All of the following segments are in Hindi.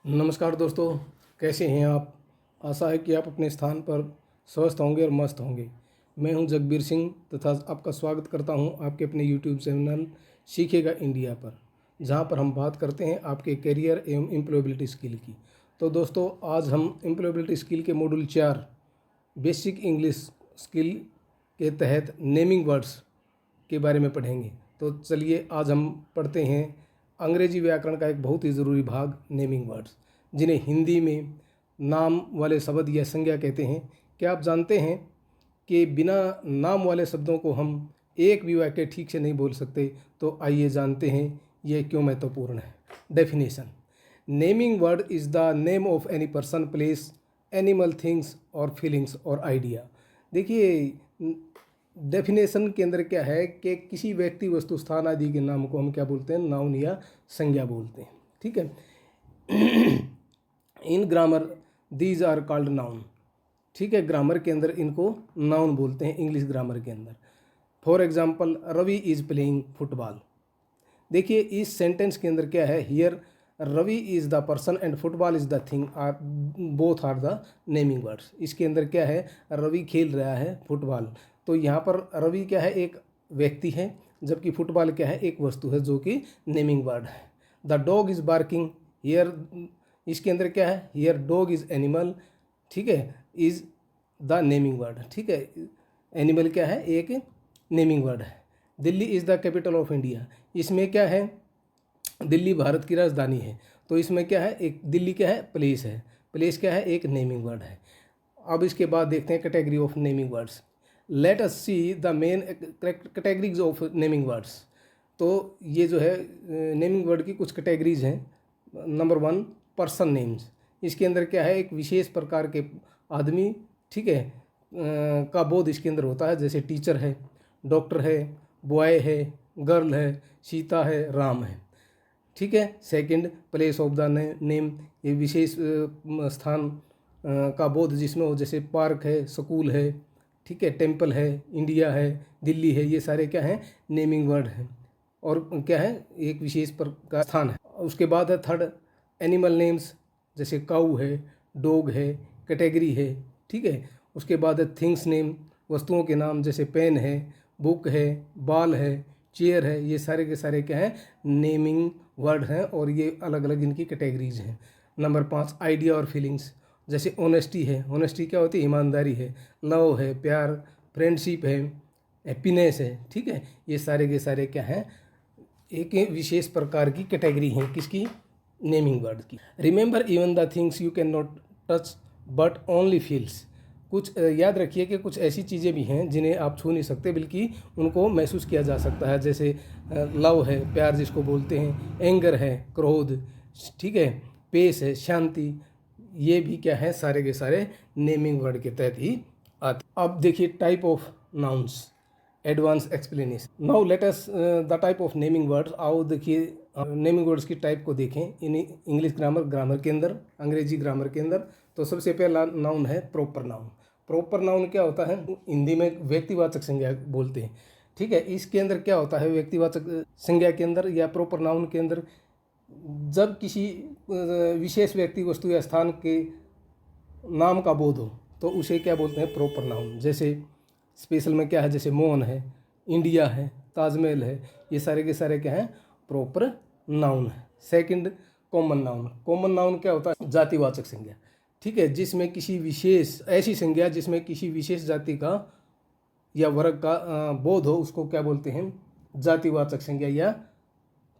नमस्कार दोस्तों, कैसे हैं आप। आशा है कि आप अपने स्थान पर स्वस्थ होंगे और मस्त होंगे। मैं हूं जगबीर सिंह तथा आपका स्वागत करता हूं आपके अपने यूट्यूब चैनल सीखेगा इंडिया पर, जहां पर हम बात करते हैं आपके करियर एवं एम्प्लॉयबिलिटी स्किल की। तो दोस्तों, आज हम एम्प्लॉयबिलिटी स्किल के मॉड्यूल 4 बेसिक इंग्लिश स्किल के तहत नेमिंग वर्ड्स के बारे में पढ़ेंगे। तो चलिए आज हम पढ़ते हैं अंग्रेजी व्याकरण का एक बहुत ही ज़रूरी भाग नेमिंग वर्ड्स, जिन्हें हिंदी में नाम वाले शब्द या संज्ञा कहते हैं। क्या आप जानते हैं कि बिना नाम वाले शब्दों को हम एक भी वाक्य ठीक से नहीं बोल सकते? तो आइए जानते हैं ये क्यों महत्वपूर्ण है। Definition: naming word is the name of any person, place, animal, things और फीलिंग्स और आइडिया। देखिए, डेफिनेशन के अंदर क्या है कि किसी व्यक्ति, वस्तु, स्थान आदि के नाम को हम क्या बोलते हैं? नाउन या संज्ञा बोलते हैं। ठीक है। In grammar these are called noun. ठीक है, ग्रामर के अंदर इनको नाउन बोलते हैं, इंग्लिश ग्रामर के अंदर। For example, Ravi is playing football. देखिए, इस सेंटेंस के अंदर क्या है? Here Ravi is the person and football is the thing are both are the naming words. इसके अंदर क्या है? रवि खेल रहा है फुटबॉल, तो यहाँ पर रवि क्या है? एक व्यक्ति है, जबकि फुटबॉल क्या है? एक वस्तु है, जो कि नेमिंग वर्ड है। The dog is barking here, इसके अंदर क्या है? Here dog is animal. ठीक है, इज़ द नेमिंग वर्ड। ठीक है, एनिमल क्या है? एक नेमिंग वर्ड है। Delhi is the capital of India, इसमें क्या है? दिल्ली भारत की राजधानी है, तो इसमें क्या है? एक दिल्ली क्या है? प्लेस है। प्लेस क्या है? एक नेमिंग वर्ड है। अब इसके बाद देखते हैं category of naming words. Let us see the main categories of naming words. तो ये जो है नेमिंग वर्ड की कुछ कैटेगरीज हैं। Number 1, person names. इसके अंदर क्या है? एक विशेष प्रकार के आदमी, ठीक है, का बोध इसके अंदर होता है। जैसे टीचर है, डॉक्टर है, बॉय है, गर्ल है, सीता है, राम है। ठीक है। Second, place of the name, ये विशेष स्थान का बोध जिसमें हो, जैसे पार्क है, स्कूल है, ठीक है, टेम्पल है, इंडिया है, दिल्ली है। ये सारे क्या हैं? नेमिंग वर्ड हैं, और क्या है? एक विशेष का स्थान है। उसके बाद है थर्ड, एनिमल नेम्स, जैसे काऊ है, डॉग है, कैटेगरी है। ठीक है। उसके बाद है थिंग्स नेम, वस्तुओं के नाम, जैसे पेन है, बुक है, बॉल है, चेयर है। ये सारे के सारे क्या हैं? नेमिंग वर्ड हैं, और ये अलग अलग इनकी कैटेगरीज हैं। नंबर 5, आइडिया और फीलिंग्स, जैसे ऑनेस्टी है। ऑनेस्टी क्या होती है? ईमानदारी है। लव है, प्यार, फ्रेंडशिप है, हैप्पीनेस है। ठीक है, ये सारे के सारे क्या हैं? एक विशेष प्रकार की कैटेगरी हैं, किसकी? नेमिंग वर्ड की। Remember even the things you can not touch but only feels. कुछ याद रखिए कि कुछ ऐसी चीज़ें भी हैं जिन्हें आप छू नहीं सकते, बल्कि उनको महसूस किया जा सकता है। जैसे लव है, प्यार जिसको बोलते हैं, एंगर है, क्रोध, ठीक है, पेस है, शांति। ये भी क्या है? सारे के सारे नेमिंग वर्ड के तहत ही आते। अब देखिए type of nouns, advance explanation. Now let us the type of naming words. आओ देखिए नेमिंग वर्ड्स की टाइप को देखें इन इंग्लिश ग्रामर के अंदर, अंग्रेजी ग्रामर के अंदर। तो सबसे पहला नाउन है प्रॉपर नाउन। प्रॉपर नाउन क्या होता है? हिंदी में व्यक्तिवाचक संज्ञा बोलते हैं। ठीक है, इसके अंदर क्या होता है? व्यक्तिवाचक संज्ञा के अंदर या प्रॉपर नाउन के अंदर, जब किसी विशेष व्यक्ति, वस्तु या स्थान के नाम का बोध हो, तो उसे क्या बोलते हैं? Proper noun. जैसे स्पेशल में क्या है? जैसे मोहन है, इंडिया है, ताजमहल है। ये सारे के सारे क्या हैं? प्रॉपर नाउन है। Second, common noun. Common noun क्या होता है? जातिवाचक संज्ञा। ठीक है, जिसमें किसी विशेष, ऐसी संज्ञा जिसमें किसी विशेष जाति का या वर्ग का बोध हो, उसको क्या बोलते हैं? जातिवाचक संज्ञा या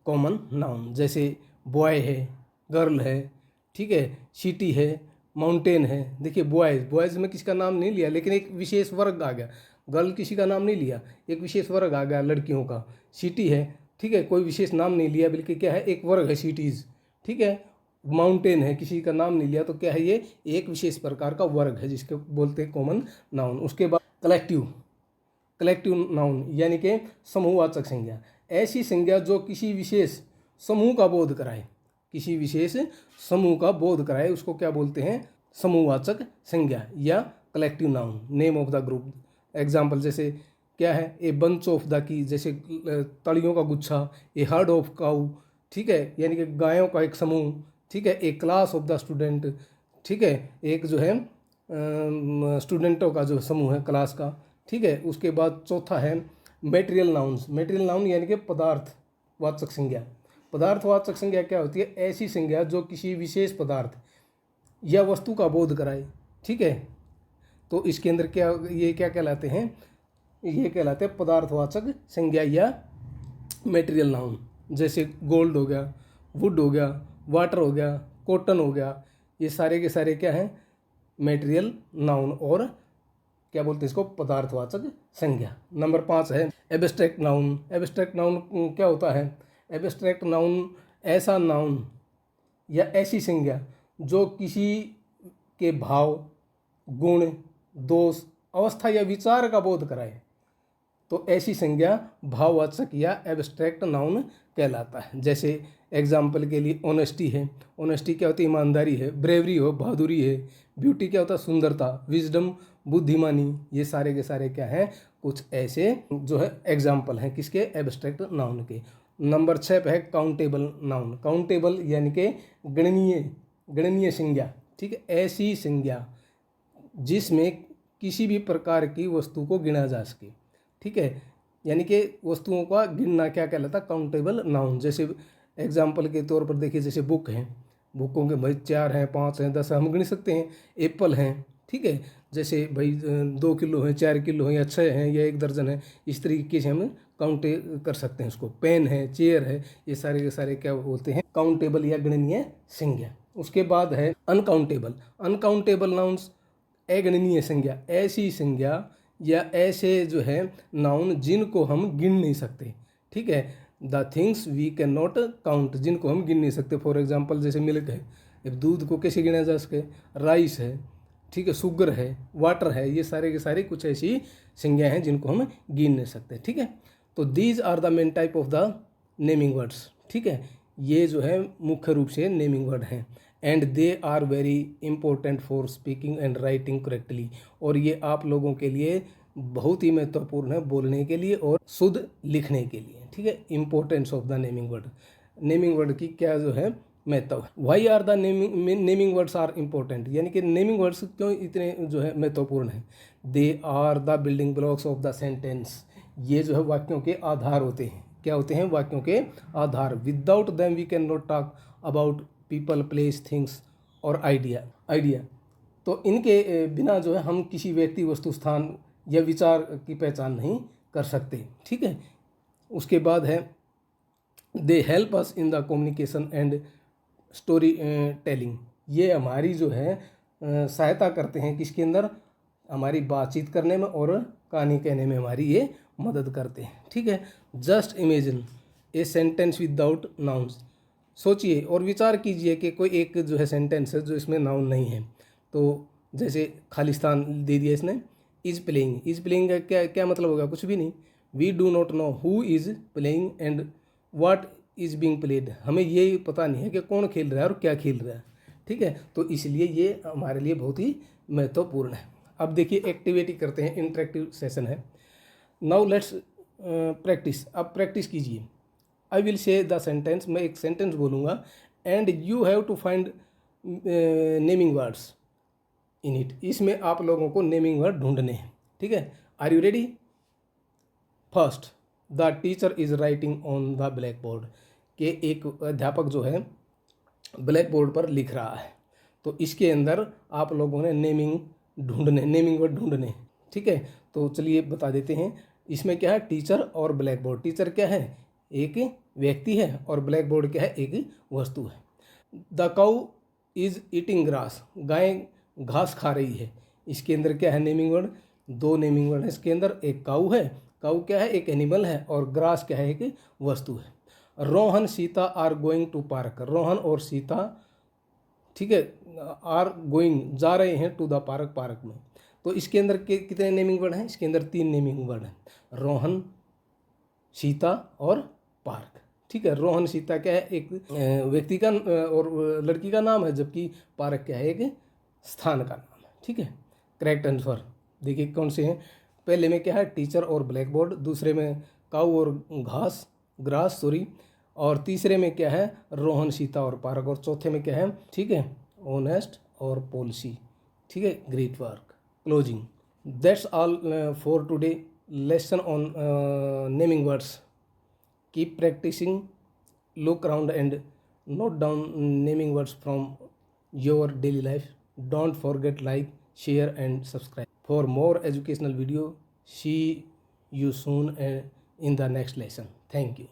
कॉमन नाउन। जैसे बॉय है, गर्ल है, ठीक है, सिटी है, माउंटेन है। देखिए बॉयज़ में किसी का नाम नहीं लिया, लेकिन एक विशेष वर्ग आ गया। गर्ल किसी का नाम नहीं लिया, एक विशेष वर्ग आ गया लड़कियों का। सिटी है, ठीक है, कोई विशेष नाम नहीं लिया, बल्कि क्या है? एक वर्ग है सिटीज़। ठीक है। माउंटेन है, किसी का नाम नहीं लिया, तो क्या है? ये एक विशेष प्रकार का वर्ग है, जिसके बोलते हैं कॉमन नाउन। उसके बाद कलेक्टिव नाउन, यानी कि समूहवाचक संज्ञा। ऐसी संज्ञा जो किसी विशेष समूह का बोध कराए, किसी विशेष समूह का बोध कराए, उसको क्या बोलते हैं? समूहवाचक संज्ञा या collective noun, name of the group. Example जैसे क्या है? A bunch of the key, जैसे तलियों का गुच्छा। ए हर्ड ऑफ काऊ, ठीक है, यानी कि गायों का एक समूह। ठीक है, एक क्लास ऑफ द स्टूडेंट, ठीक है, एक जो है स्टूडेंटों का जो समूह है क्लास का, ठीक है। उसके बाद चौथा है मेटेरियल नाउन्स। मेटेरियल नाउन यानी कि पदार्थवाचक संज्ञा। पदार्थवाचक संज्ञा क्या होती है? ऐसी संज्ञा जो किसी विशेष पदार्थ या वस्तु का बोध कराए, ठीक है। तो इसके अंदर क्या, ये क्या कहलाते हैं? ये कहलाते हैं पदार्थवाचक संज्ञा या मेटेरियल नाउन। जैसे गोल्ड हो गया, वुड हो गया, वाटर हो गया, कॉटन हो गया, ये सारे के सारे क्या हैं? मेटेरियल नाउन, और क्या बोलते हैं इसको? पदार्थवाचक संज्ञा। नंबर 5 है एब्स्ट्रैक्ट नाउन। एब्स्ट्रैक्ट नाउन क्या होता है? एब्स्ट्रैक्ट नाउन ऐसा नाउन या ऐसी संज्ञा जो किसी के भाव, गुण, दोष, अवस्था या विचार का बोध कराए, तो ऐसी संज्ञा भाववाचक या एब्स्ट्रैक्ट नाउन कहलाता है। जैसे एग्जाम्पल के लिए ऑनेस्टी है। ऑनेस्टी क्या होती है? ईमानदारी है। ब्रेवरी हो, बहादुरी है। ब्यूटी क्या होता है? सुंदरता। विजडम, बुद्धिमानी। ये सारे के सारे क्या हैं? कुछ ऐसे जो है एग्जाम्पल हैं किसके? एब्स्ट्रैक्ट नाउन के। नंबर 6 पे है काउंटेबल नाउन। काउंटेबल यानी कि गणनीय संज्ञा, ठीक है। ऐसी संज्ञा जिसमें किसी भी प्रकार की वस्तु को गिना जा सके, ठीक है। यानी कि वस्तुओं का गिनना क्या कहलाता? Countable noun. जैसे एग्जाम्पल के तौर पर देखिए, जैसे बुक हैं, बुकों के भाई 4 हैं, 5 हैं, 10 हम गिन सकते हैं। एप्पल हैं, ठीक है। जैसे भाई 2 किलो हैं, 4 किलो हैं, या 6 हैं, या 1 दर्जन है, इस तरीके से हम काउंट कर सकते हैं उसको। पेन है, चेयर है, ये सारे के सारे क्या बोलते हैं? काउंटेबल या गणनीय संज्ञा। उसके बाद है अनकाउंटेबल। अनकाउंटेबल नाउन्स अगणनीय संज्ञा, ऐसी संज्ञा या ऐसे जो है नाउन जिनको हम गिन नहीं सकते, ठीक है। The things we can not count, जिनको हम गिन नहीं सकते। फॉर एग्जाम्पल जैसे मिल्क है, अब दूध को कैसे गिना जा सके? राइस है, ठीक है, शुगर है, वाटर है, ये सारे के सारे कुछ ऐसी संज्ञा हैं जिनको हम गिन नहीं सकते, ठीक है। तो these are the main type of the naming words, ठीक है। ये जो है मुख्य रूप से नेमिंग वर्ड हैं। And they are very important for speaking and writing correctly, और ये आप लोगों के लिए बहुत ही महत्वपूर्ण है बोलने के लिए और शुद्ध लिखने के लिए, ठीक है। Importance of the naming word, naming word की क्या जो है महत्व है। Why are the naming words are important, यानी कि नेमिंग वर्ड्स क्यों इतने जो है महत्वपूर्ण हैं? They are the building blocks of the sentence, ये जो है वाक्यों के आधार होते हैं। क्या होते हैं? वाक्यों के आधार। Without them we can not talk about people, places, things और आइडिया। तो इनके बिना जो है हम किसी व्यक्ति, वस्तु, स्थान या विचार की पहचान नहीं कर सकते, ठीक है। उसके बाद है they help us in the communication and story telling. ये हमारी जो है सहायता करते हैं किसके अंदर? हमारी बातचीत करने में और कहानी कहने में हमारी ये मदद करते हैं, ठीक है। Just imagine a sentence without nouns. सोचिए और विचार कीजिए कि कोई एक जो है सेंटेंस है जो इसमें नाउन नहीं है। तो जैसे खालिस्तान दे दिया इसने। इज़ प्लेइंग, इज़ प्लेइंग का क्या क्या मतलब होगा? कुछ भी नहीं। We do not know who is playing and what is being played. हमें ये पता नहीं है कि कौन खेल रहा है और क्या खेल रहा है, ठीक है। तो इसलिए ये हमारे लिए बहुत ही महत्वपूर्ण है। अब देखिए एक्टिविटी करते हैं, इंटरेक्टिव सेशन है। Now let's practise. अब प्रैक्टिस कीजिए। I will say the sentence, मैं एक सेंटेंस बोलूँगा and you have to find naming words in it. इसमें आप लोगों को नेमिंग वर्ड ढूंढने हैं, ठीक है। Are you ready? First, the teacher is writing on the blackboard. के एक अध्यापक जो है ब्लैक बोर्ड पर लिख रहा है। तो इसके अंदर आप लोगों ने नेमिंग वर्ड ढूंढने, ठीक है। तो चलिए बता देते हैं। इसमें क्या है? टीचर और ब्लैक बोर्ड। टीचर क्या है? एक व्यक्ति है, और ब्लैक बोर्ड क्या है? एक वस्तु है। The cow is eating grass. गाय घास खा रही है। इसके अंदर क्या है? Naming word. 2 नेमिंग वर्ड है इसके अंदर। एक काऊ है, काऊ क्या है? एक एनिमल है, और ग्रास क्या है? एक वस्तु है। Rohan Sita are going to park. Rohan और सीता, ठीक है, आर गोइंग जा रहे हैं टू द पार्क, पार्क में। तो इसके अंदर कितने नेमिंग वर्ड हैं? इसके अंदर 3 नेमिंग वर्ड हैं। रोहन, सीता और पार्क, ठीक है। रोहन सीता क्या है? एक व्यक्ति का और लड़की का नाम है, जबकि पार्क क्या है? एक स्थान का नाम है, ठीक है। करेक्ट आंसर देखिए कौन से हैं। पहले में क्या है? टीचर और ब्लैक बोर्ड। दूसरे में काऊ और ग्रास सॉरी। और तीसरे में क्या है, रोहन, सीता और पारक, और चौथे में क्या है, ठीक है, ऑनेस्ट और पॉलिसी, ठीक है, great work, closing. That's all for today lesson on naming words. Keep practising, look around and note down naming words from your daily life. Don't forget like, share and subscribe for more educational video. See you soon in the next lesson. Thank you.